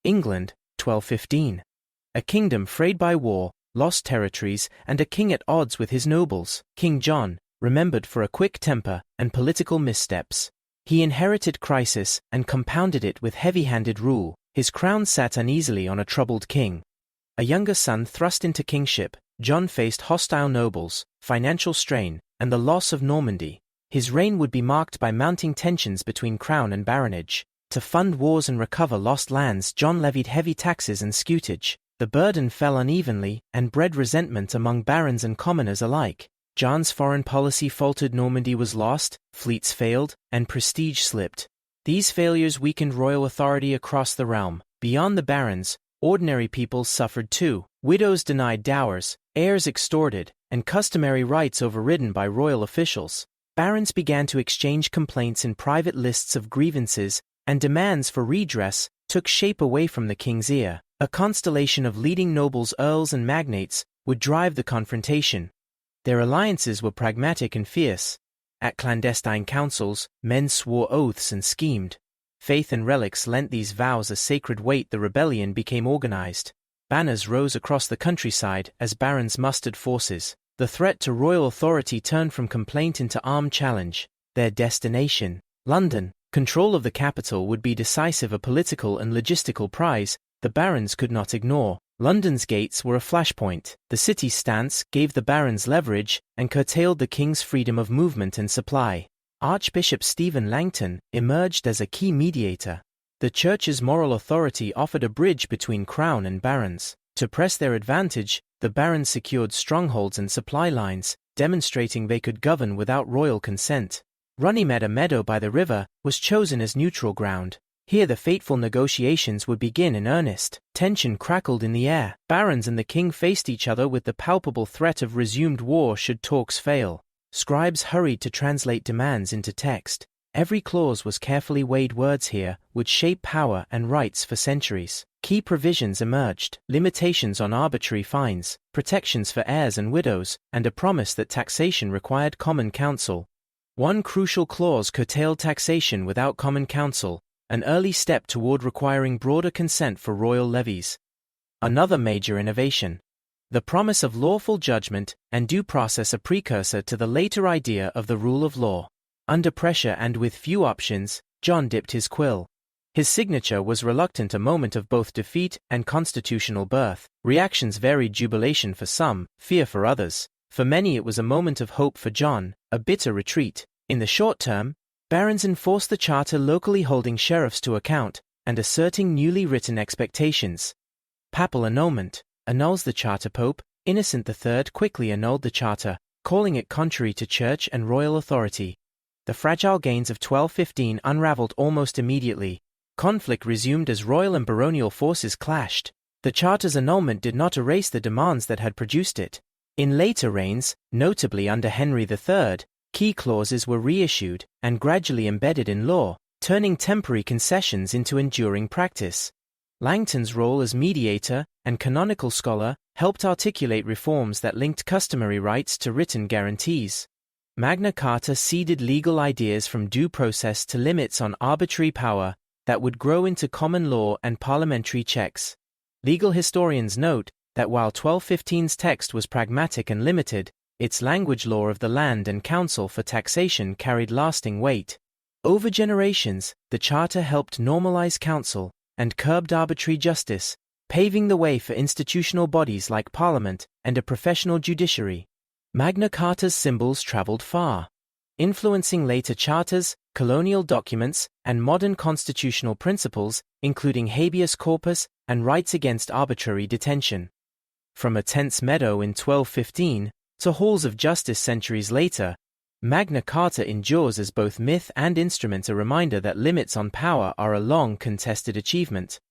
England, 1215. A kingdom frayed by war, lost territories, and a king at odds with his nobles. King John, remembered for a quick temper and political missteps. He inherited crisis and compounded it with heavy-handed rule. His crown sat uneasily on a troubled king. A younger son thrust into kingship, John faced hostile nobles, financial strain, and the loss of Normandy. His reign would be marked by mounting tensions between crown and baronage. To fund wars and recover lost lands, John levied heavy taxes and scutage. The burden fell unevenly and bred resentment among barons and commoners alike. John's foreign policy faltered, Normandy was lost, fleets failed, and prestige slipped. These failures weakened royal authority across the realm. Beyond the barons, ordinary people suffered too. Widows denied dowers, heirs extorted, and customary rights overridden by royal officials. Barons began to exchange complaints in private lists of grievances, and demands for redress took shape away from the king's ear. A constellation of leading nobles, earls, and magnates would drive the confrontation. Their alliances were pragmatic and fierce. At clandestine councils, men swore oaths and schemed. Faith and relics lent these vows a sacred weight. The rebellion became organized. Banners rose across the countryside as barons mustered forces. The threat to royal authority turned from complaint into armed challenge. Their destination, London. Control of the capital would be decisive, a political and logistical prize the barons could not ignore. London's gates were a flashpoint. The city's stance gave the barons leverage and curtailed the king's freedom of movement and supply. Archbishop Stephen Langton emerged as a key mediator. The church's moral authority offered a bridge between crown and barons. To press their advantage, the barons secured strongholds and supply lines, demonstrating they could govern without royal consent. Runnymede, a meadow by the river, was chosen as neutral ground. Here the fateful negotiations would begin in earnest. Tension crackled in the air. Barons and the king faced each other with the palpable threat of resumed war should talks fail. Scribes hurried to translate demands into text. Every clause was carefully weighed. Words here would shape power and rights for centuries. Key provisions emerged: limitations on arbitrary fines, protections for heirs and widows, and a promise that taxation required common council. One crucial clause curtailed taxation without common council, an early step toward requiring broader consent for royal levies. Another major innovation: the promise of lawful judgment and due process, a precursor to the later idea of the rule of law. Under pressure and with few options, John dipped his quill. His signature was reluctant, a moment of both defeat and constitutional birth. Reactions varied: jubilation for some, fear for others. For many it was a moment of hope. For John, a bitter retreat. In the short term, barons enforced the charter, locally holding sheriffs to account and asserting newly written expectations. Papal annulment annuls the charter. Pope Innocent III quickly annulled the charter, calling it contrary to church and royal authority. The fragile gains of 1215 unraveled almost immediately. Conflict resumed as royal and baronial forces clashed. The charter's annulment did not erase the demands that had produced it. In later reigns, notably under Henry III, key clauses were reissued and gradually embedded in law, turning temporary concessions into enduring practice. Langton's role as mediator and canonical scholar helped articulate reforms that linked customary rights to written guarantees. Magna Carta seeded legal ideas from due process to limits on arbitrary power that would grow into common law and parliamentary checks. Legal historians note that while 1215's text was pragmatic and limited, its language, law of the land and council for taxation, carried lasting weight. Over generations, the charter helped normalize council and curbed arbitrary justice, paving the way for institutional bodies like Parliament and a professional judiciary. Magna Carta's symbols traveled far, influencing later charters, colonial documents, and modern constitutional principles, including habeas corpus and rights against arbitrary detention. From a tense meadow in 1215 to halls of justice centuries later, Magna Carta endures as both myth and instrument, a reminder that limits on power are a long-contested achievement.